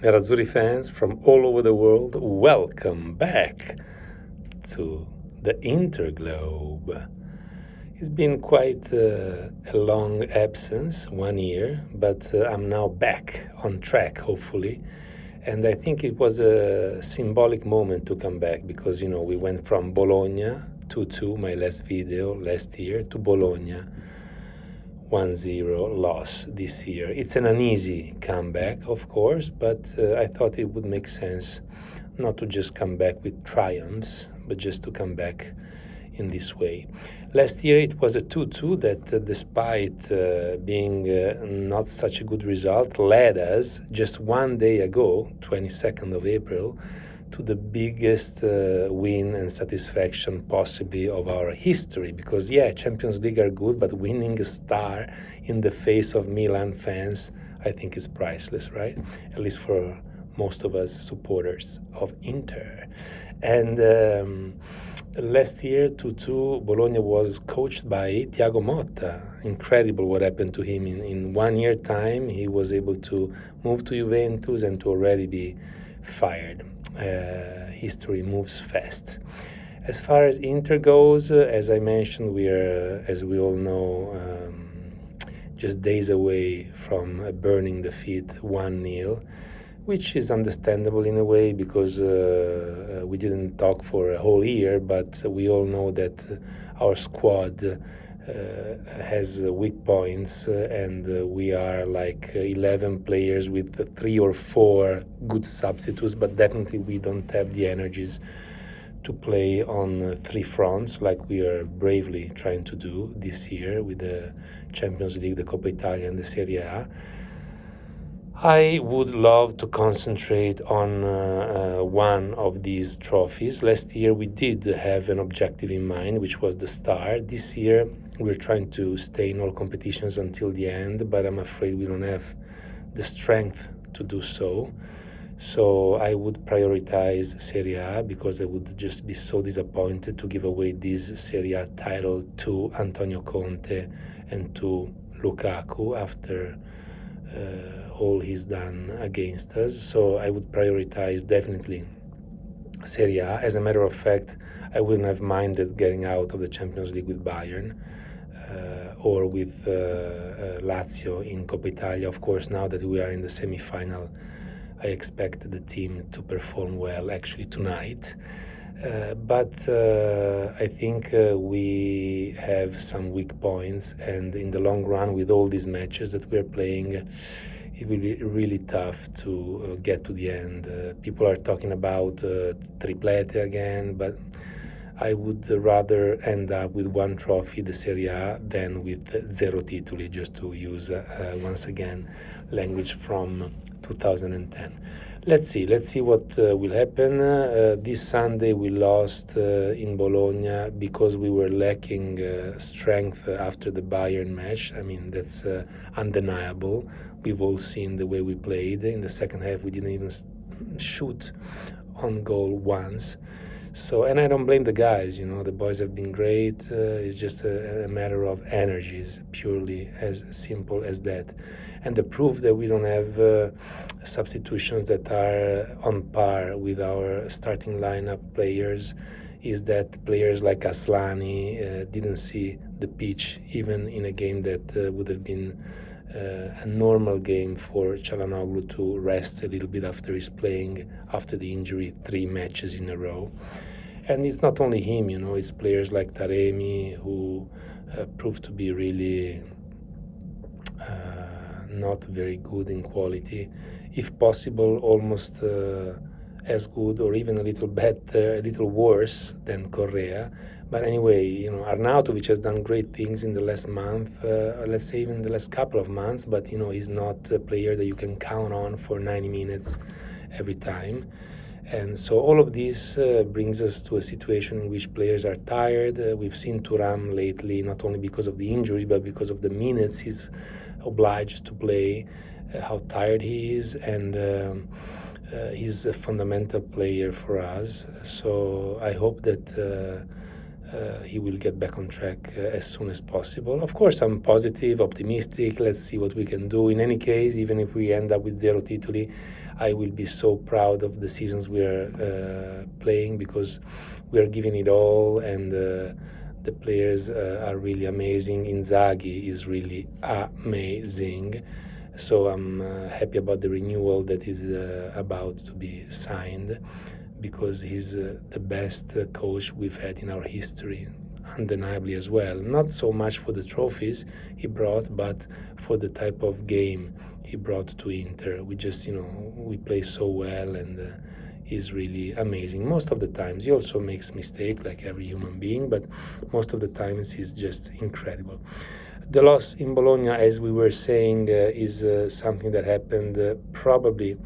Nerazzurri fans from all over the world, welcome back to the Interglobe. It's been quite a long absence, 1 year, but I'm now back on track, hopefully. And I think it was a symbolic moment to come back because, we went from Bologna 2-2, my last video last year, to Bologna 1-0 loss this year. It's an uneasy comeback, of course, but I thought it would make sense not to just come back with triumphs, but just to come back in this way. Last year it was a 2-2 that, despite being not such a good result, led us just one day ago, 22nd of April, to the biggest win and satisfaction possibly of our history. Because, Champions League are good, but winning a star in the face of Milan fans, I think is priceless, right? At least for most of us supporters of Inter. And last year, 2-2, Bologna was coached by Thiago Motta. Incredible what happened to him. In 1 year time, he was able to move to Juventus and to already be fired. History moves fast. As far as Inter goes, as I mentioned, we are, as we all know, just days away from a burning defeat 1-0, which is understandable in a way because we didn't talk for a whole year, but we all know that our squad has weak points, and we are like 11 players with 3 or 4 good substitutes, but definitely we don't have the energies to play on 3 fronts like we are bravely trying to do this year with the Champions League, the Coppa Italia and the Serie A. I would love to concentrate on one of these trophies. Last year we did have an objective in mind, which was the star. This year we're trying to stay in all competitions until the end, but I'm afraid we don't have the strength to do so. So I would prioritize Serie A because I would just be so disappointed to give away this Serie A title to Antonio Conte and to Lukaku after all he's done against us. So I would prioritize definitely Serie A. As a matter of fact, I wouldn't have minded getting out of the Champions League with Bayern or with Lazio in Coppa Italia. Of course, now that we are in the semi-final, I expect the team to perform well actually tonight. But I think we have some weak points, and in the long run, with all these matches that we're playing, it will be really tough to get to the end. People are talking about triplete again, but I would rather end up with 1 trophy, the Serie A, than with 0 titoli, just to use once again language from 2010. Let's see what will happen. This Sunday we lost in Bologna because we were lacking strength after the Bayern match. I mean, that's undeniable. We've all seen the way we played. In the second half, we didn't even shoot on goal once. So, and I don't blame the guys, the boys have been great. It's just a matter of energies, purely as simple as that. And the proof that we don't have substitutions that are on par with our starting lineup players is that players like Aslani didn't see the pitch, even in a game that would have been a normal game for Çalhanoğlu to rest a little bit after he's playing after the injury 3 matches in a row. And it's not only him, it's players like Taremi who proved to be really not very good in quality, if possible almost as good or even a little better, a little worse than Correa. But anyway, Arnautovic has done great things in the last month, let's say even the last couple of months, but he's not a player that you can count on for 90 minutes every time. And so all of this brings us to a situation in which players are tired. We've seen Thuram lately, not only because of the injury, but because of the minutes he's obliged to play, how tired he is, and he's a fundamental player for us. So I hope that he will get back on track as soon as possible. Of course, I'm positive, optimistic. Let's see what we can do. In any case, even if we end up with 0 titoli, I will be so proud of the seasons we are playing, because we are giving it all, and the players are really amazing. Inzaghi is really amazing. So I'm happy about the renewal that is about to be signed, because he's the best coach we've had in our history, undeniably as well. Not so much for the trophies he brought, but for the type of game he brought to Inter. We just, we play so well, and he's really amazing. Most of the times, he also makes mistakes like every human being, but most of the times he's just incredible. The loss in Bologna, as we were saying, is something that happened probably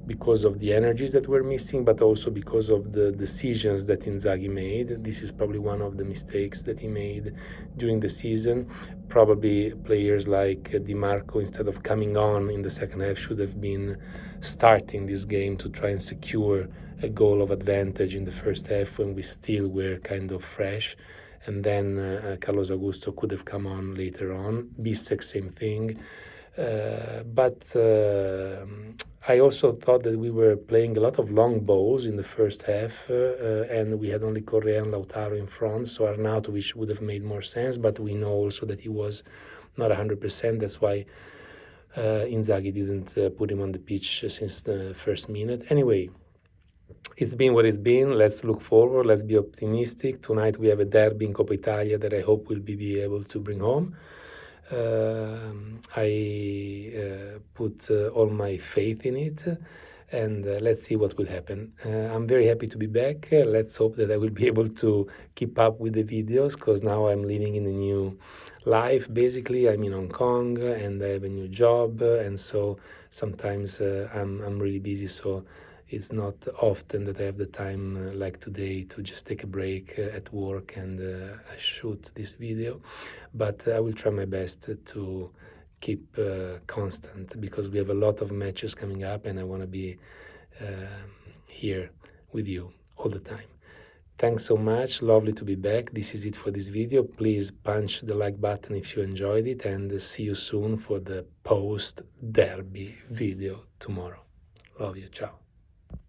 because of the energies that we're missing, but also because of the decisions that Inzaghi made. This is probably one of the mistakes that he made during the season. Probably players like Di Marco, instead of coming on in the second half, should have been starting this game to try and secure a goal of advantage in the first half when we still were kind of fresh. And then Carlos Augusto could have come on later on. Bissek, same thing. But I also thought that we were playing a lot of long balls in the first half, and we had only Correa and Lautaro in front, so Arnautovic would have made more sense, but we know also that he was not 100%. That's why Inzaghi didn't put him on the pitch since the first minute. Anyway, it's been what it's been. Let's look forward. Let's be optimistic. Tonight we have a derby in Coppa Italia that I hope we'll be able to bring home. I put all my faith in it, and let's see what will happen. I'm very happy to be back. Let's hope that I will be able to keep up with the videos, because now I'm living in a new life. Basically, I'm in Hong Kong and I have a new job, and so sometimes I'm really busy, so it's not often that I have the time like today to just take a break at work and shoot this video. But I will try my best to keep constant, because we have a lot of matches coming up and I want to be here with you all the time. Thanks so much. Lovely to be back. This is it for this video. Please punch the like button if you enjoyed it, and see you soon for the post-derby video tomorrow. Love you. Ciao.